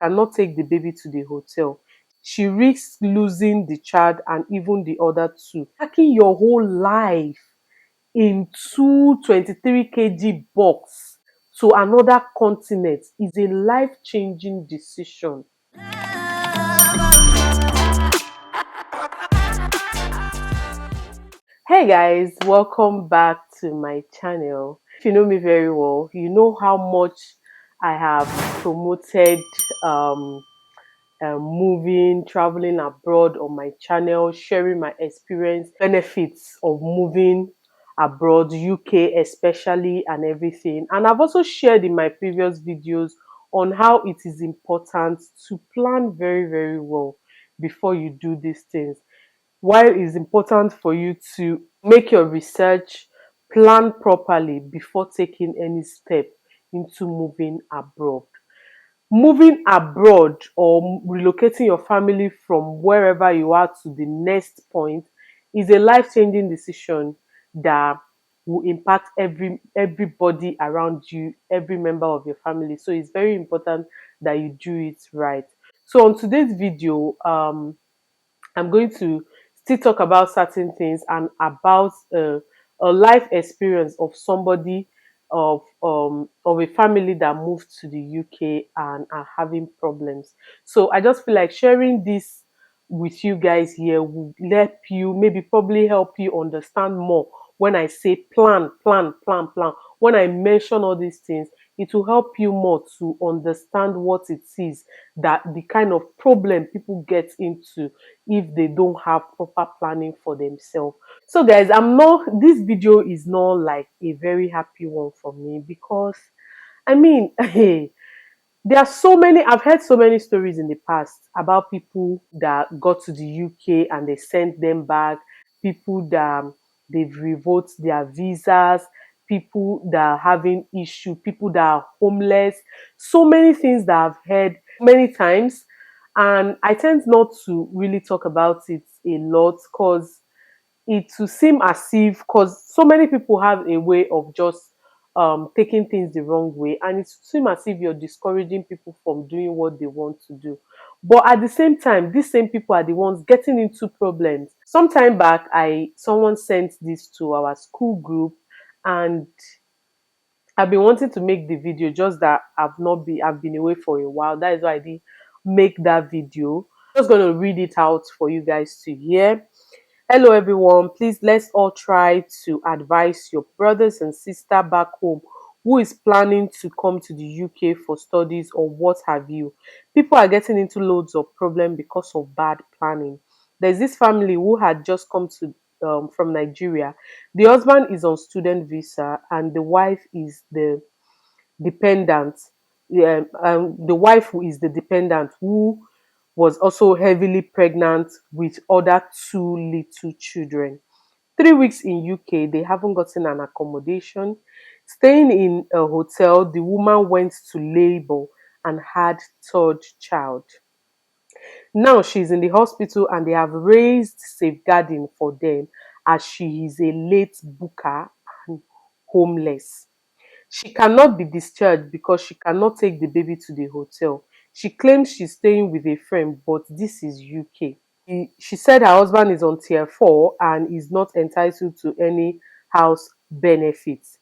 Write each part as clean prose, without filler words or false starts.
cannot take the baby to the hotel. She risks losing the child and even the other two. Packing your whole life in two 23 kg box to another continent is a life-changing decision. Hey guys, welcome back to my channel. If you know me very well, you know how much I have promoted moving, traveling abroad on my channel, sharing my experience, benefits of moving abroad, UK especially, and everything. And I've also shared in my previous videos on how it is important to plan very, very well before you do these things. Why it's important for you to make your research, plan properly before taking any step into moving abroad. Moving abroad or relocating your family from wherever you are to the next point is a life-changing decision that will impact everybody around you, every member of your family. So it's very important that you do it right. So on today's video, I'm going to still talk about certain things and about a life experience of somebody of a family that moved to the UK and are having problems. So I just feel like sharing this with you guys here will let you maybe probably help you understand more when I say plan, plan, plan, plan. When I mention all these things, it will help you more to understand what it is that the kind of problem people get into if they don't have proper planning for themselves. So guys, this video is not like a very happy one for me because I mean there are so many, I've heard so many stories in the past about people that got to the UK and they sent them back, people that they've revoked their visas, people that are having issue, people that are homeless, so many things that I've heard many times. And I tend not to really talk about it a lot because it will seem as if, because so many people have a way of just taking things the wrong way, and it seems as if you're discouraging people from doing what they want to do. But at the same time, these same people are the ones getting into problems. Some time back, someone sent this to our school group, and I've been wanting to make the video, just that I've been away for a while. That is why I didn't make that video. I'm just gonna read it out for you guys to hear. Hello everyone, please let's all try to advise your brothers and sister back home who is planning to come to the UK for studies or what have you. People are getting into loads of problem because of bad planning. There's this family who had just come to from Nigeria. The husband is on student visa and the wife is the dependent. The wife who is the dependent who was also heavily pregnant with other two little children. 3 weeks in UK, they haven't gotten an accommodation. Staying in a hotel, the woman went to labor and had third child. Now she's in the hospital and they have raised safeguarding for them as she is a late booker and homeless. She cannot be discharged because she cannot take the baby to the hotel. She claims she's staying with a friend, but this is UK. She said her husband is on tier 4 and is not entitled to any house benefits.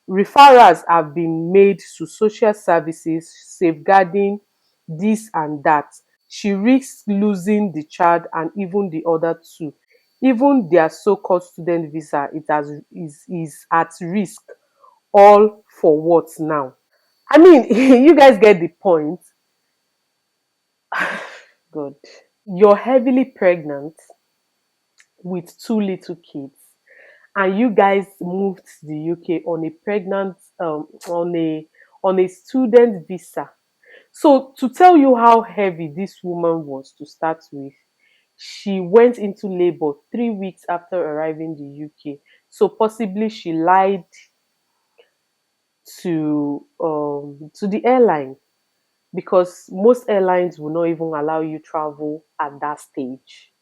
Referrals have been made to social services, safeguarding this and that. She risks losing the child and even the other two. Even their so-called student visa is at risk. All for what now? I mean, you guys get the point. God. You're heavily pregnant with two little kids, and you guys moved to the UK on a pregnant on a student visa. So to tell you how heavy this woman was to start with, she went into labor 3 weeks after arriving in the UK. So possibly she lied to the airline, because most airlines will not even allow you travel at that stage.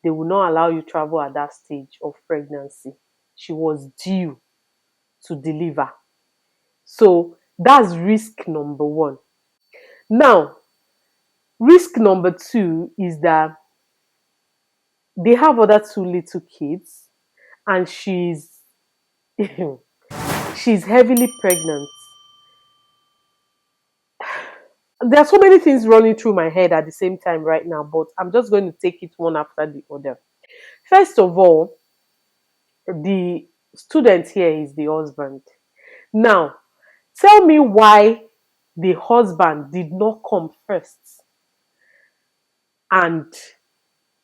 They will not allow you travel at that stage of pregnancy. She was due to deliver. So that's risk number one. Now, Risk number two is that they have other two little kids, and she's heavily pregnant. There are so many things running through my head at the same time right now, but I'm just going to take it one after the other. First of all, the student here is the husband. Now, tell me why the husband did not come first and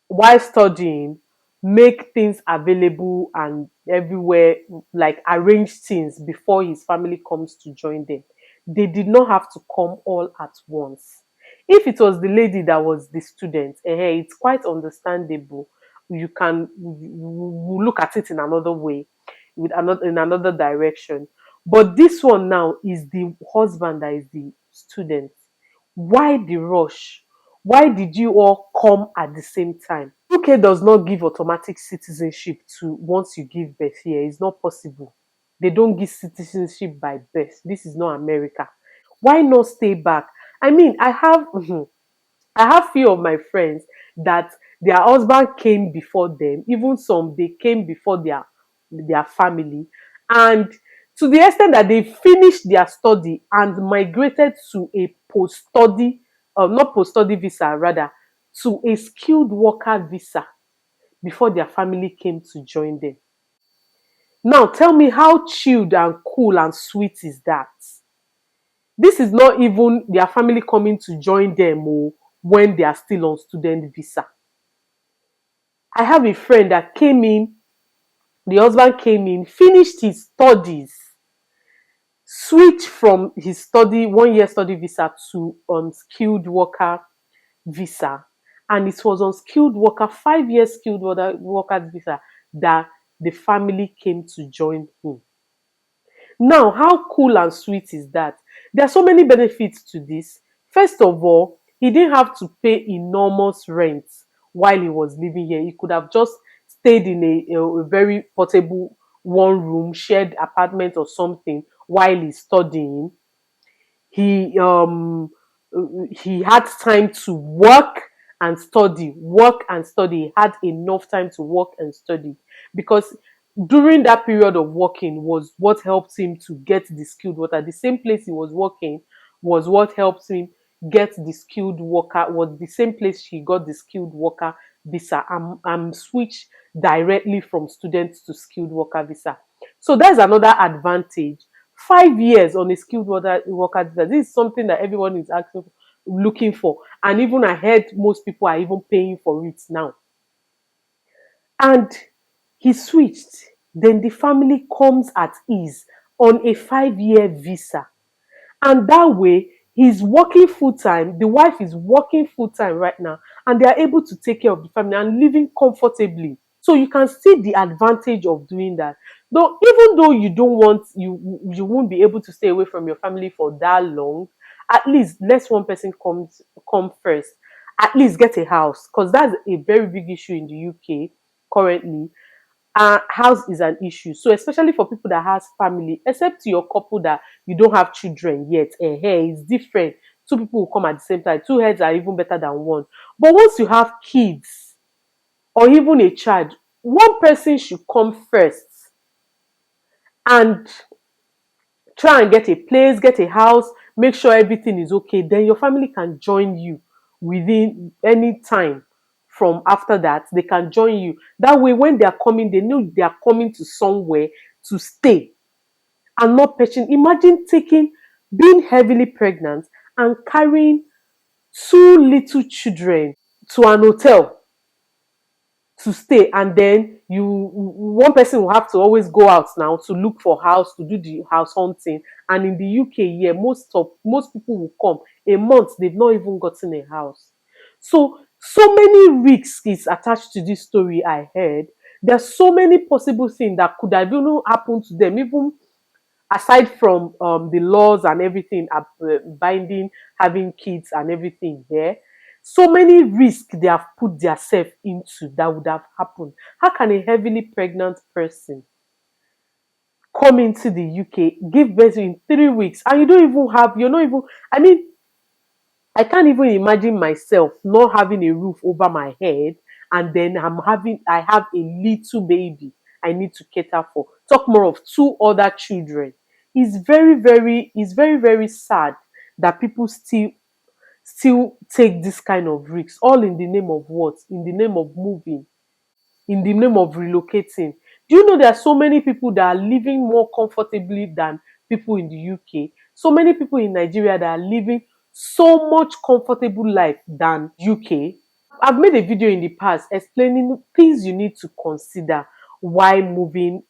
while studying make things available and everywhere, like arrange things before his family comes to join them. They did not have to come all at once. If it was the lady that was the student, it's quite understandable. You can look at it in another way, with another in another direction. But this one now is the husband that is the student. Why the rush? Why did you all come at the same time? UK does not give automatic citizenship to once you give birth here. It's not possible. They don't give citizenship by birth. This is not America. Why not stay back? I mean, I have few of my friends that their husband came before them. Even some they came before their family, and to the extent that they finished their study and migrated to a post-study, not post-study visa, rather to a skilled worker visa before their family came to join them. Now, tell me how chilled and cool and sweet is that? This is not even their family coming to join them when they are still on student visa. I have a friend that came in, the husband came in, finished his studies, switched from his study, 1 year study visa to skilled worker visa. And it was on skilled worker, 5 year skilled worker visa that the family came to join him. Now, how cool and sweet is that? There are so many benefits to this. First of all, he didn't have to pay enormous rent while he was living here. He could have just stayed in a very portable one room, shared apartment or something while he's studying. he um he had time to work and study. He had enough time to work and study, because during that period of working was what helped him to get the skilled worker. The same place he was working was what helped him get the skilled worker, was the same place she got the skilled worker visa. I'm switched directly from students to skilled worker visa. So that's another advantage. 5 years on a skilled worker visa. This is something that everyone is asking, looking for, and even I heard most people are even paying for it now. And he switched. Then the family comes at ease on a 5 year visa, and that way he's working full time, the wife is working full time right now, and they are able to take care of the family and living comfortably. So you can see the advantage of doing that. Though even though you don't want, you won't be able to stay away from your family for that long, at least let one person come first. At least get a house, because that's a very big issue in the UK currently. House is an issue. So especially for people that has family, except your couple that you don't have children yet, it's different. Two people will come at the same time. Two heads are even better than one. But once you have kids or even a child, one person should come first and try and get a place, get a house, make sure everything is okay. Then your family can join you within any time. From after that, they can join you. That way, when they are coming, they know they are coming to somewhere to stay and not patching. Imagine being heavily pregnant and carrying two little children to an hotel to stay, and then one person will have to always go out now to look for house, to do the house hunting. And in the UK, yeah, most people will come a month, they've not even gotten a house. So many risks is attached to this story I heard. There's so many possible things that could have even happened to them, even aside from the laws and everything binding having kids and everything here. So many risks they have put themselves into that would have happened. How can a heavily pregnant person come into the UK, give birth in 3 weeks, and you're not even, I mean, I can't even imagine myself not having a roof over my head, and then I have a little baby I need to cater for. Talk more of two other children. It's very, very sad that people still take this kind of risks, all in the name of what? In the name of moving, in the name of relocating. Do you know there are so many people that are living more comfortably than people in the UK? So many people in Nigeria that are living so much comfortable life than UK. I've made a video in the past explaining things you need to consider while moving,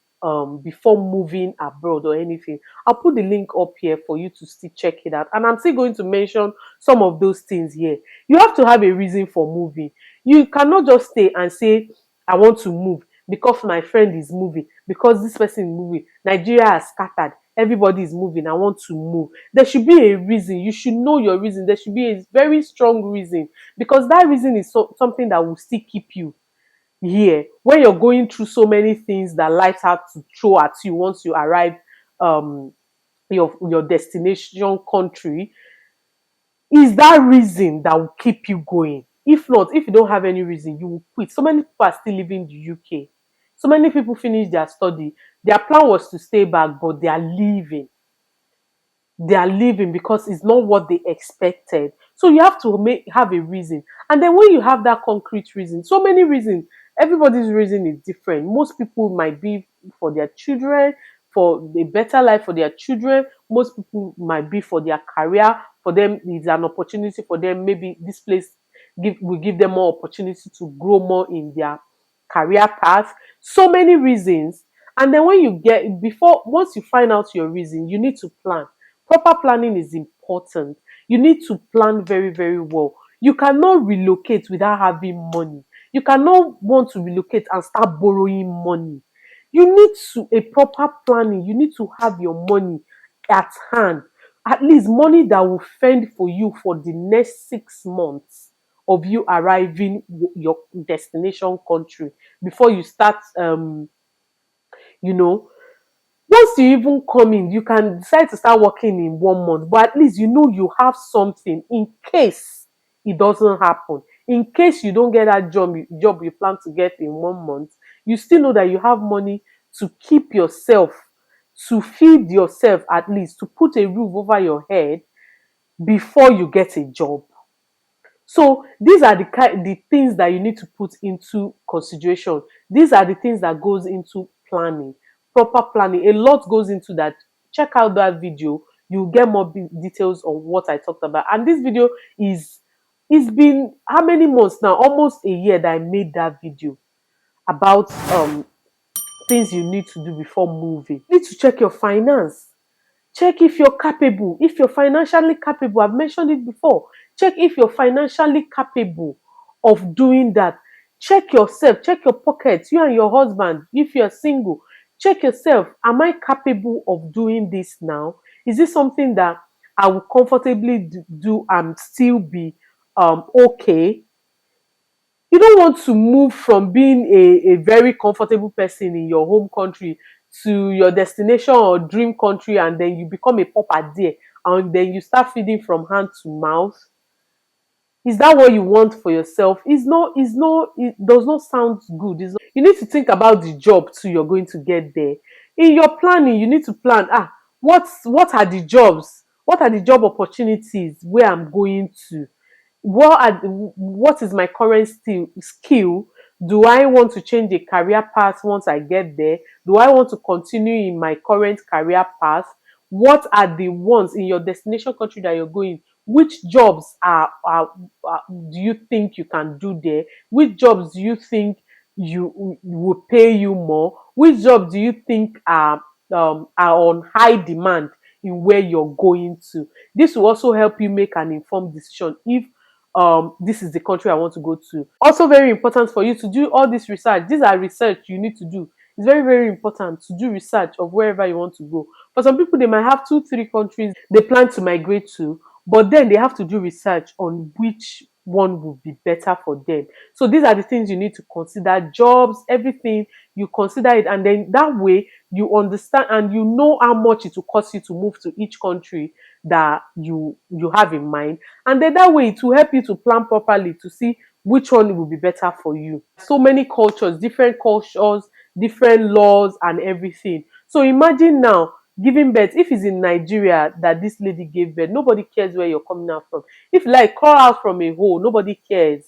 before moving abroad or anything. I'll put the link up here for you to still check it out. And I'm still going to mention some of those things here. You have to have a reason for moving. You cannot just stay and say, I want to move because my friend is moving, because this person is moving. Nigeria has scattered. Everybody is moving. I want to move. There should be a reason. You should know your reason. There should be a very strong reason, because that reason is something that will still keep you here when you're going through so many things that life has to throw at you once you arrive, um your destination country. Is that reason that will keep you going? If not, if you don't have any reason, you will quit. So many people are still living in the UK. So many people finish their study. Their plan was to stay back, but they are leaving because it's not what they expected. So you have to have a reason. And then when you have that concrete reason, so many reasons, everybody's reason is different. Most people might be for their children, for a better life for their children. Most people might be for their career. For them, it's an opportunity for them. Maybe this place will give them more opportunity to grow more in their career path. So many reasons. And then when you get, before, once you find out your reason, you need to plan. Proper planning is important. You need to plan very, very well. You cannot relocate without having money. You cannot want to relocate and start borrowing money. You need to a proper planning. You need to have your money at hand. At least money that will fend for you for the next 6 months of you arriving your destination country before you start, you know, once you even come in, you can decide to start working in 1 month, but at least you know you have something in case it doesn't happen. In case you don't get that job you plan to get in 1 month, you still know that you have money to keep yourself, to feed yourself, at least to put a roof over your head before you get a job. So these are the things that you need to put into consideration. These are the things that goes into planning, proper planning. A lot goes into that. Check out that video. You'll get more details on what I talked about. And this video is, it's been how many months now? Almost a year that I made that video about things you need to do before moving. You need to check your finance. Check if you're capable, if you're financially capable. I've mentioned it before. Check if you're financially capable of doing that. Check yourself, check your pockets, you and your husband, if you're single. Check yourself. Am I capable of doing this now? Is this something that I will comfortably do and still be okay? You don't want to move from being a very comfortable person in your home country to your destination or dream country, and then you become a pauper there, and then you start feeding from hand to mouth. Is that what you want for yourself? It does not sound good. You need to think about the job too you're going to get there. In your planning, you need to plan, what are the jobs? What are the job opportunities where I'm going to? What is my current skill? Do I want to change a career path once I get there? Do I want to continue in my current career path? What are the ones in your destination country that you're going? Which jobs do you think you can do there? Which jobs do you think you will pay you more? Which jobs do you think are on high demand in where you're going to? This will also help you make an informed decision if this is the country I want to go to. Also very important for you to do all this research. These are research you need to do. It's very, very important to do research of wherever you want to go. For some people, they might have 2, 3 countries they plan to migrate to, but then they have to do research on which one will be better for them. So these are the things you need to consider. Jobs, everything, you consider it, and then that way you understand and you know how much it will cost you to move to each country. that you have in mind, and then that way it will help you to plan properly to see which one will be better for you. So many cultures, different laws and everything. So imagine now giving birth. If it's in Nigeria that this lady gave birth, nobody cares where you're coming out from. If like crawl out from a hole, nobody cares.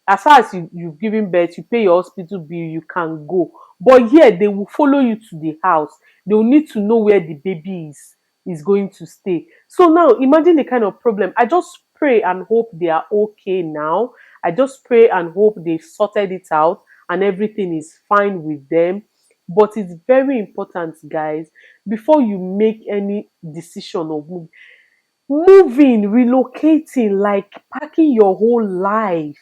As far as you've given birth, you pay your hospital bill, you can go. But here they will follow you to the house. They will need to know where the baby is going to stay. So now imagine the kind of problem. I just pray and hope they are okay now. I just pray and hope they've sorted it out and everything is fine with them. But it's very important, guys, before you make any decision of moving, relocating, like packing your whole life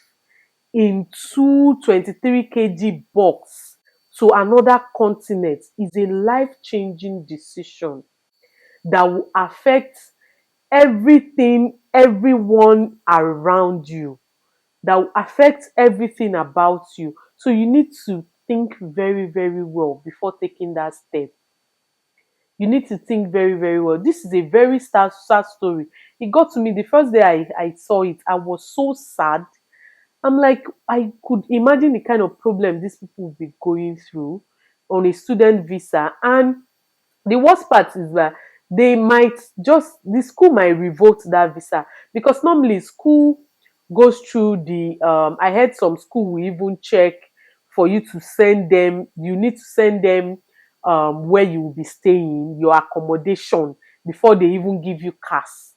in 223 kg box to another continent is a life-changing decision that will affect everything, everyone around you, that will affect everything about you. So you need to think very, very well before taking that step. You need to think very, very well. This is a very sad story. It got to me the first day I saw it. I was so sad. I'm like, I could imagine the kind of problem these people will be going through on a student visa. And the worst part is that the school might revoke that visa, because normally school goes through I heard some school will even check for you to send them, you need to send them where you will be staying, your accommodation, before they even give you cars.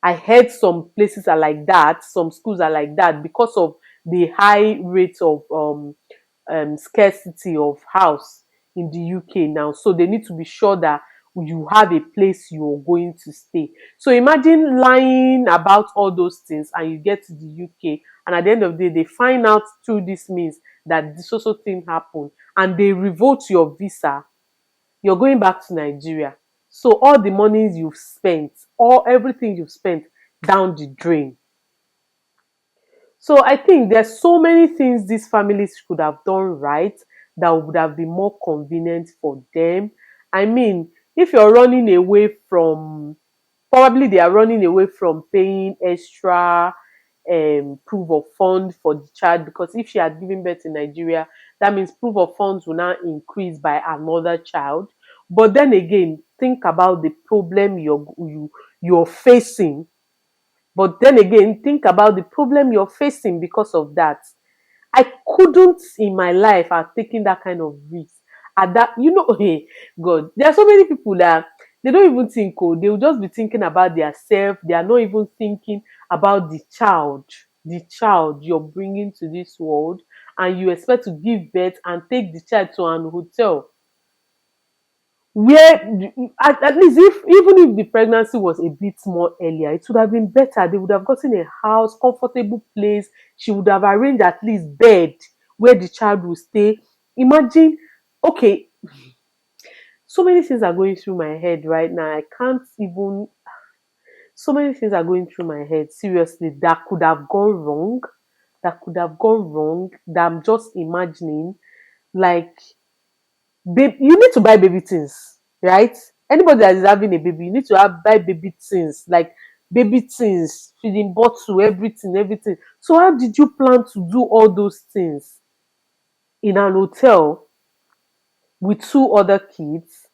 I heard some places are like that, some schools are like that because of the high rate of scarcity of house in the UK now. So they need to be sure that you have a place you're going to stay. So imagine lying about all those things and you get to the UK, and at the end of the day, they find out through this means that this also thing happened and they revoke your visa. You're going back to Nigeria. So all the monies you've spent, all everything you've spent, down the drain. So I think there's so many things these families could have done right that would have been more convenient for them. I mean, if you're running away from, probably they are running away from paying extra proof of fund for the child, because if she had given birth in Nigeria, that means proof of funds will now increase by another child. But then again, think about the problem you're facing. But then again, think about the problem you're facing because of that. I couldn't in my life have taken that kind of risk. At that, hey, God, there are so many people that they don't even think, oh, they will just be thinking about their self. They are not even thinking about the child you're bringing to this world, and you expect to give birth and take the child to an hotel where at least, if even if the pregnancy was a bit more earlier, it would have been better. They would have gotten a house, comfortable place. She would have arranged at least bed where the child will stay. Imagine, okay, so many things are going through my head right now. I can't even, so many things are going through my head, seriously, that could have gone wrong, that I'm just imagining. Like, babe, you need to buy baby things, right? Anybody that is having a baby, you need to buy baby things, like baby things, feeding bottle, everything. So how did you plan to do all those things in an hotel with two other kids?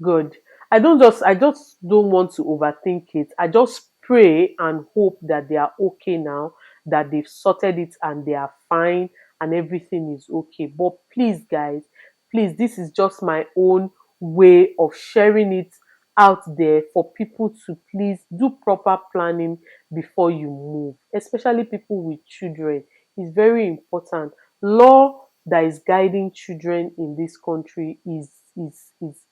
Good. I just don't want to overthink it. I just pray and hope that they are okay now, that they've sorted it and they are fine and everything is okay. But please, guys, please, this is just my own way of sharing it out there for people to please do proper planning before you move, especially people with children. It's very important. Law that is guiding children in this country is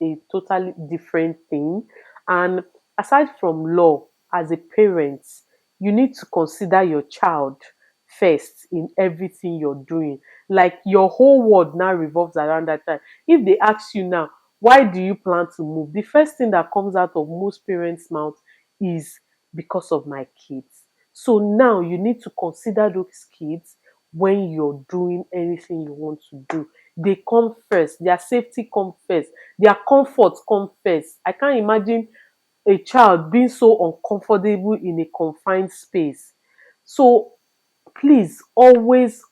a totally different thing. And aside from law, as a parent, you need to consider your child first in everything you're doing. Like, your whole world now revolves around that child. If they ask you now, why do you plan to move? The first thing that comes out of most parents' mouth is because of my kids. So now you need to consider those kids when you're doing anything you want to do. they come first, their safety come first, their comfort come first. I can't imagine a child being so uncomfortable in a confined space. So please always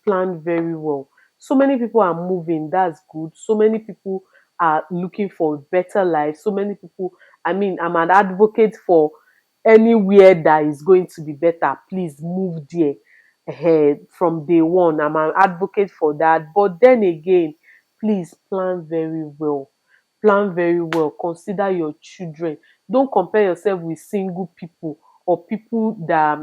plan very well. So many people are moving, that's good. So many people are looking for a better life. So many people, I mean, I'm an advocate for anywhere that is going to be better, please move there ahead from day one. I'm an advocate for that. But then again, please plan very well. Plan very well. Consider your children. Don't compare yourself with single people or people that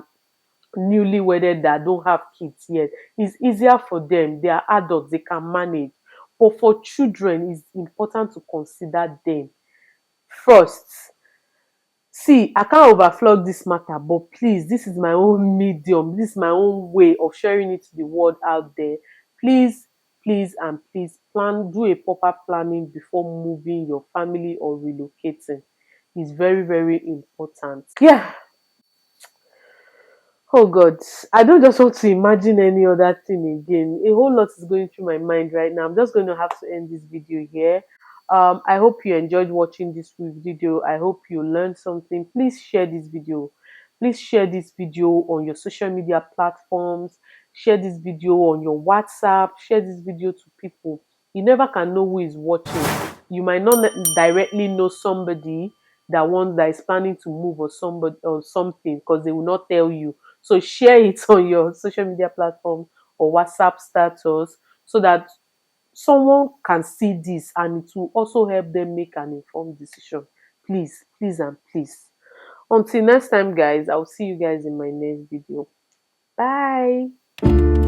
newly wedded that don't have kids yet. It's easier for them. They are adults, they can manage. But for children, it's important to consider them first. See, I can't overflog this matter, but please, this is my own medium. This is my own way of sharing it to the world out there. Please, please, and please plan, do a proper planning before moving your family or relocating. It's very, very important. Yeah, oh God, I don't just want to imagine any other thing again. A whole lot is going through my mind right now. I'm just going to have to end this video here. I hope you enjoyed watching this video. I hope you learned something. Please share this video. Please share this video on your social media platforms. Share this video on your WhatsApp. Share this video to people. You never can know who is watching. You might not directly know somebody that is planning to move or somebody or something, because they will not tell you. So share it on your social media platform or WhatsApp status so that someone can see this and it will also help them make an informed decision. Please, please, and please. Until next time, guys, I'll see you guys in my next video. Bye.